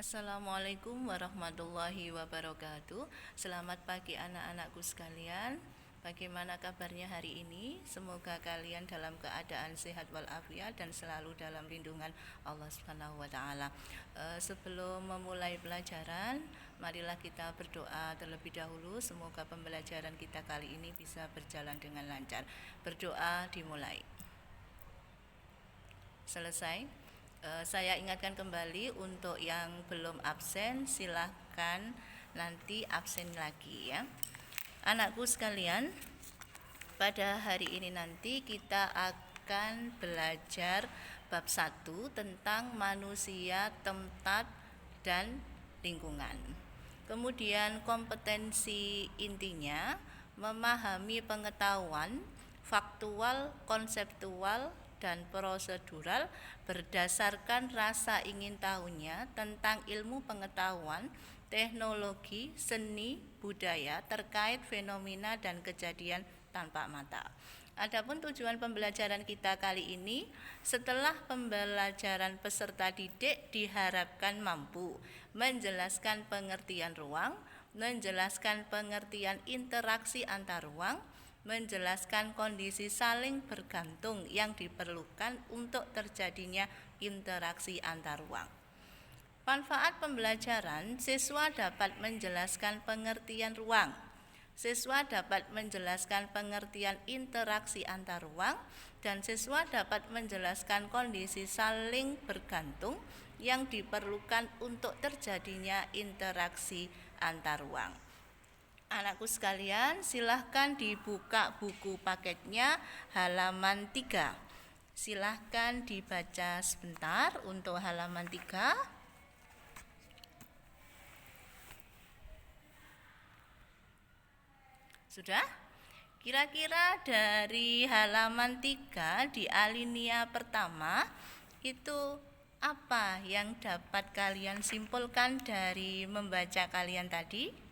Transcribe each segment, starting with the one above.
Assalamualaikum warahmatullahi wabarakatuh. Selamat pagi anak-anakku sekalian. Bagaimana kabarnya hari ini? Semoga kalian dalam keadaan sehat walafiat dan selalu dalam lindungan Allah Subhanahu wa taala. Sebelum memulai pelajaran, marilah kita berdoa terlebih dahulu. Semoga pembelajaran kita kali ini bisa berjalan dengan lancar. Berdoa dimulai. Selesai. Saya ingatkan kembali untuk yang belum absen, silahkan nanti absen lagi ya. Anakku sekalian, pada hari ini nanti kita akan belajar bab 1 tentang manusia, tempat, dan lingkungan. Kemudian kompetensi intinya memahami pengetahuan faktual, konseptual, dan prosedural berdasarkan rasa ingin tahunya tentang ilmu pengetahuan, teknologi, seni, budaya terkait fenomena dan kejadian tanpa mata. Adapun tujuan pembelajaran kita kali ini, setelah pembelajaran peserta didik diharapkan mampu menjelaskan pengertian ruang, menjelaskan pengertian interaksi antar ruang, menjelaskan kondisi saling bergantung yang diperlukan untuk terjadinya interaksi antar ruang. Manfaat pembelajaran, siswa dapat menjelaskan pengertian ruang. Siswa dapat menjelaskan pengertian interaksi antar ruang dan siswa dapat menjelaskan kondisi saling bergantung yang diperlukan untuk terjadinya interaksi antar ruang. Anakku sekalian, silahkan dibuka buku paketnya halaman 3. Silahkan dibaca sebentar untuk halaman 3. Sudah? Kira-kira dari halaman 3 di alinea pertama itu apa yang dapat kalian simpulkan dari membaca kalian tadi?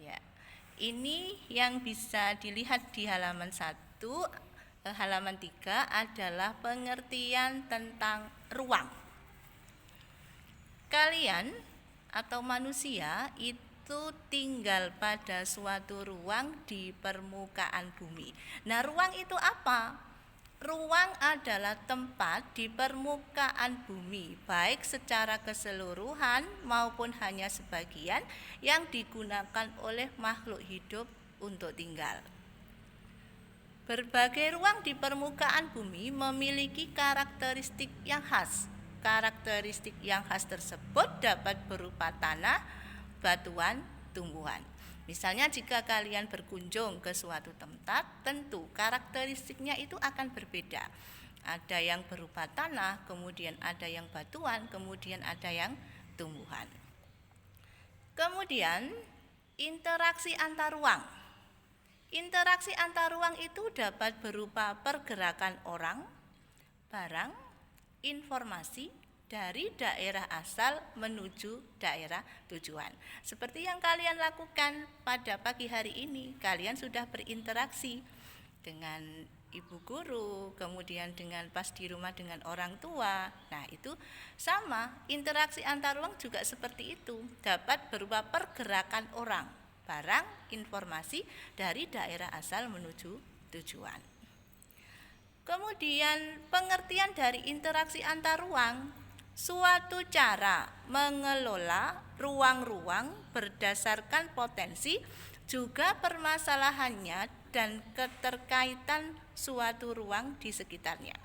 Ya. Ini yang bisa dilihat di halaman 1, halaman 3 adalah pengertian tentang ruang. Kalian atau manusia itu tinggal pada suatu ruang di permukaan bumi. Nah, ruang itu apa? Ruang adalah tempat di permukaan bumi, baik secara keseluruhan maupun hanya sebagian yang digunakan oleh makhluk hidup untuk tinggal. Berbagai ruang di permukaan bumi memiliki karakteristik yang khas. Karakteristik yang khas tersebut dapat berupa tanah, batuan, tumbuhan. Misalnya jika kalian berkunjung ke suatu tempat, tentu karakteristiknya itu akan berbeda. Ada yang berupa tanah, kemudian ada yang batuan, kemudian ada yang tumbuhan. Kemudian interaksi antar ruang. Interaksi antar ruang itu dapat berupa pergerakan orang, barang, informasi dari daerah asal menuju daerah tujuan. Seperti yang kalian lakukan pada pagi hari ini, kalian sudah berinteraksi dengan ibu guru, kemudian dengan pas di rumah dengan orang tua. Nah, itu sama, interaksi antar ruang juga seperti itu, dapat berupa pergerakan orang, barang, informasi dari daerah asal menuju tujuan. Kemudian pengertian dari interaksi antar ruang, suatu cara mengelola ruang-ruang berdasarkan potensi, juga permasalahannya dan keterkaitan suatu ruang di sekitarnya.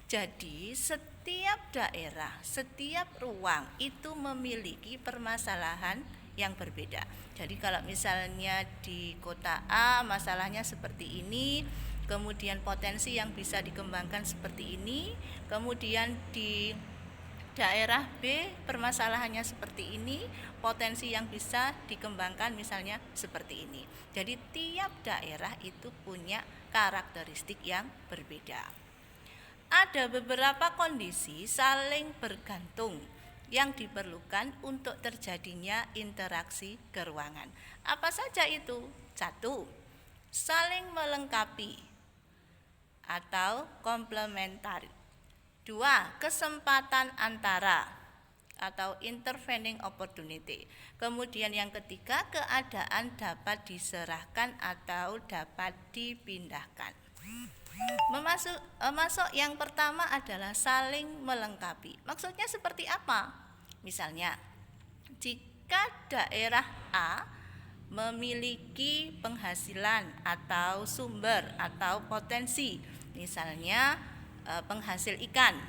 Jadi setiap daerah, setiap ruang itu memiliki permasalahan yang berbeda. Jadi kalau misalnya di kota A masalahnya seperti ini, kemudian potensi yang bisa dikembangkan seperti ini, kemudian di daerah B permasalahannya seperti ini, potensi yang bisa dikembangkan misalnya seperti ini. Jadi tiap daerah itu punya karakteristik yang berbeda. Ada beberapa kondisi saling bergantung yang diperlukan untuk terjadinya interaksi keruangan. Apa saja itu? 1. Saling melengkapi. atau komplementari. 2. Kesempatan antara atau intervening opportunity. Kemudian yang ketiga, keadaan dapat diserahkan atau dapat dipindahkan. Masuk yang pertama adalah saling melengkapi. Maksudnya seperti apa? Misalnya, jika daerah A memiliki penghasilan atau sumber atau potensi, misalnya penghasil ikan.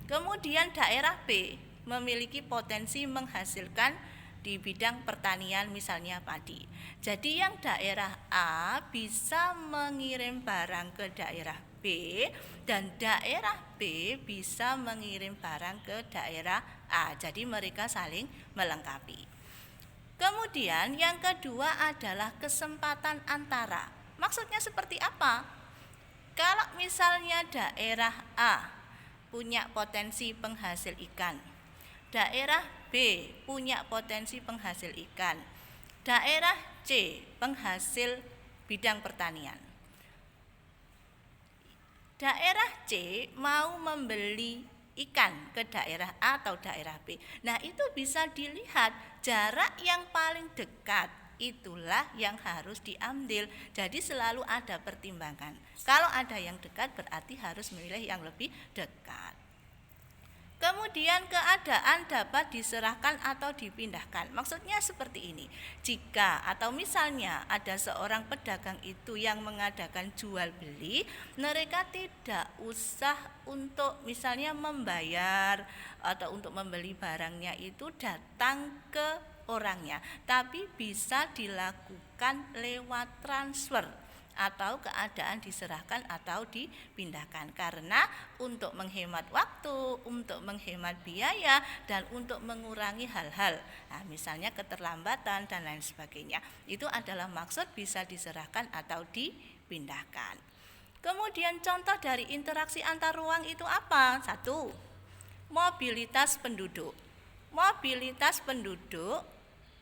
Kemudian daerah B memiliki potensi menghasilkan di bidang pertanian, misalnya padi. Jadi yang daerah A bisa mengirim barang ke daerah B dan daerah B bisa mengirim barang ke daerah A. Jadi mereka saling melengkapi. Kemudian yang kedua adalah kesempatan antara. Maksudnya seperti apa? Kalau misalnya daerah A punya potensi penghasil ikan, daerah B punya potensi penghasil ikan, daerah C penghasil bidang pertanian. Daerah C mau membeli ikan ke daerah A atau daerah B. Nah, itu bisa dilihat jarak yang paling dekat itulah yang harus diambil. Jadi selalu ada pertimbangan. Kalau ada yang dekat berarti harus memilih yang lebih dekat. Kemudian keadaan dapat diserahkan atau dipindahkan. Maksudnya seperti ini. Jika atau misalnya ada seorang pedagang itu yang mengadakan jual beli, mereka tidak usah untuk misalnya membayar atau untuk membeli barangnya itu datang ke orangnya, tapi bisa dilakukan lewat transfer atau keadaan diserahkan atau dipindahkan, karena untuk menghemat waktu, untuk menghemat biaya, dan untuk mengurangi hal-hal, misalnya keterlambatan dan lain sebagainya. Itu adalah maksud bisa diserahkan atau dipindahkan. Kemudian contoh dari interaksi antar ruang itu apa? 1. Mobilitas penduduk. Mobilitas penduduk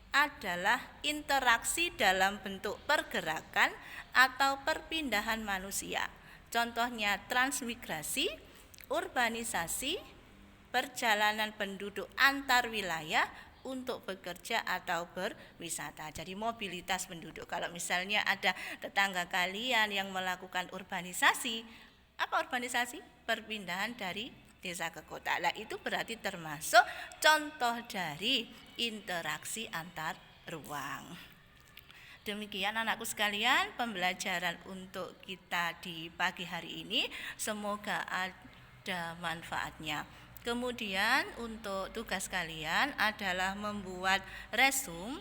adalah interaksi dalam bentuk pergerakan atau perpindahan manusia. Contohnya transmigrasi, urbanisasi, perjalanan penduduk antar wilayah untuk bekerja atau berwisata. Jadi mobilitas penduduk. Kalau misalnya ada tetangga kalian yang melakukan urbanisasi, apa urbanisasi? Perpindahan dari desa ke kota. Nah, itu berarti termasuk contoh dari interaksi antar ruang. Demikian anakku sekalian pembelajaran untuk kita di pagi hari ini. Semoga ada manfaatnya. Kemudian untuk tugas kalian adalah membuat resume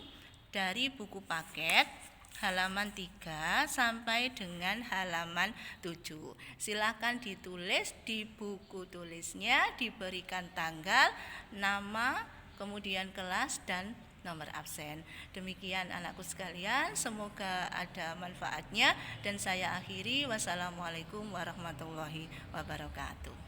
dari buku paket halaman 3 sampai dengan halaman 7. Silakan ditulis di buku tulisnya, diberikan tanggal, nama, kemudian kelas dan nomor absen. Demikian anakku sekalian, semoga ada manfaatnya dan saya akhiri. Wassalamualaikum warahmatullahi wabarakatuh.